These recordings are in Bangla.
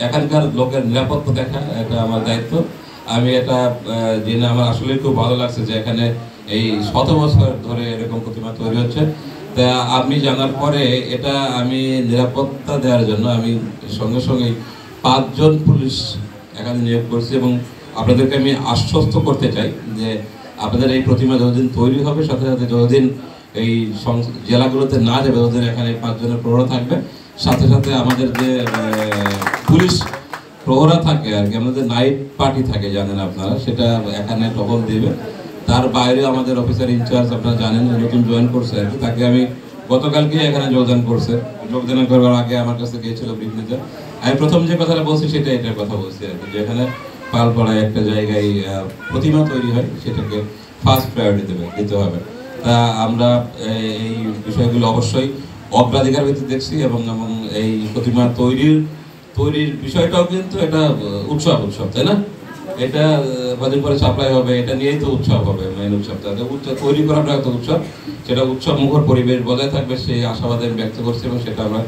এখানকার লোকের নিরাপত্তা দেখা এটা আমার দায়িত্ব। আমি এটা জেনে আমার আসলে খুব ভালো লাগছে যে এখানে এই 100 বছর ধরে এরকম প্রতিমা তৈরি হচ্ছে। তা আপনি জানার পরে এটা আমি নিরাপত্তা দেওয়ার জন্য আমি সঙ্গে সঙ্গে 5 জন পুলিশ এখানে নিয়োগ করছি এবং আপনাদেরকে আমি আশ্বস্ত করতে চাই যে আপনাদের এই প্রতিমা যতদিন তৈরি হবে সাথে সাথে যতদিন এই জেলাগুলোতে না যাবে ততদিন এখানে 5 জনের প্রহরা থাকবে। সাথে সাথে আমাদের যে পুলিশ প্রহরা থাকে আর কি, আমাদের নাইট পার্টি থাকে জানেন আপনারা, সেটা এখানে টহল দেবে। তার বাইরে আমাদের অফিসার ইনচার্জ আপনারা জানেন নতুন জয়েন করছে আর কি, তাকে আমি গতকালকে এখানে যোগদান করার আগে আমার কাছে গিয়েছিল বিঘ্নিত। আমি প্রথম যে কথাটা বলছি সেটা এটার কথা বলছি আর কি, যে এখানে পালপাড়ায় একটা জায়গায় প্রতিমা তৈরি হয় সেটাকে ফার্স্ট প্রায়োরিটি দিতে হবে। তা আমরা এই বিষয়গুলো অবশ্যই অগ্রাধিকার ভিত্তিতে দেখছি এবং এই প্রতিমা তৈরির বিষয়টাও কিন্তু এটা উৎসব তাই না? এটা কদিন পরে সাপ্লাই হবে, এটা নিয়েই তো উৎসব হবে, মেইন উৎসবটা তৈরি করাটা একটা উৎসব, সেটা উৎসব মুখর পরিবেশ বজায় থাকবে সেই আশাবাদ আমি ব্যক্ত করছি এবং সেটা আমরা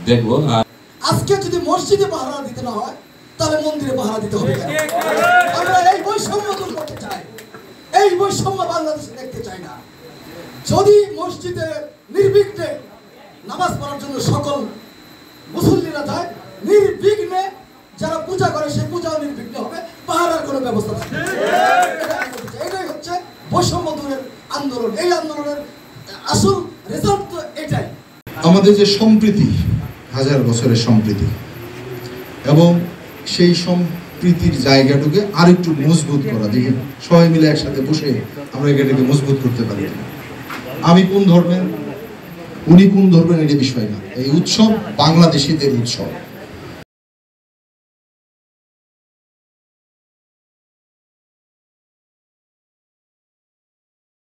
দেখবো। আর আজকে যদি মসজিদে পাহারা দিতে না হয় তাহলে মন্দিরে পাহারা দিতে হবে। আমরা এই বৈষম্য দূর করতে চাই, এই বৈষম্য বাংলাদেশে দেখতে চাই না। যদি মসজিদে নির্বিঘ্নে নামাজ পড়ার জন্য সকল মুসল্লিরা যায়, নির্বিঘ্নে যারা পূজা করে সেই পূজাও নির্বিঘ্ন হবে, পাহারার কোনো ব্যবস্থা থাকবে। এটাই হচ্ছে বৈষম্য দূরের আন্দোলন। এই আন্দোলনের আসল রেজাল্ট তো এটাই। আমাদের যে সম্প্রীতি, 1000 বছরের সম্প্রীতি, এবং সেই সম্প্রীতির জায়গাটাকে আরেকটু মজবুত করা, দেখি সবাই মিলে একসাথে বসে আমরা এটাকে মজবুত করতে পারি। আমি কোন ধর্মের, উনি কোন ধর্মের, এটা বিষয় না। এই উৎসব বাংলাদেশিদের উৎসব।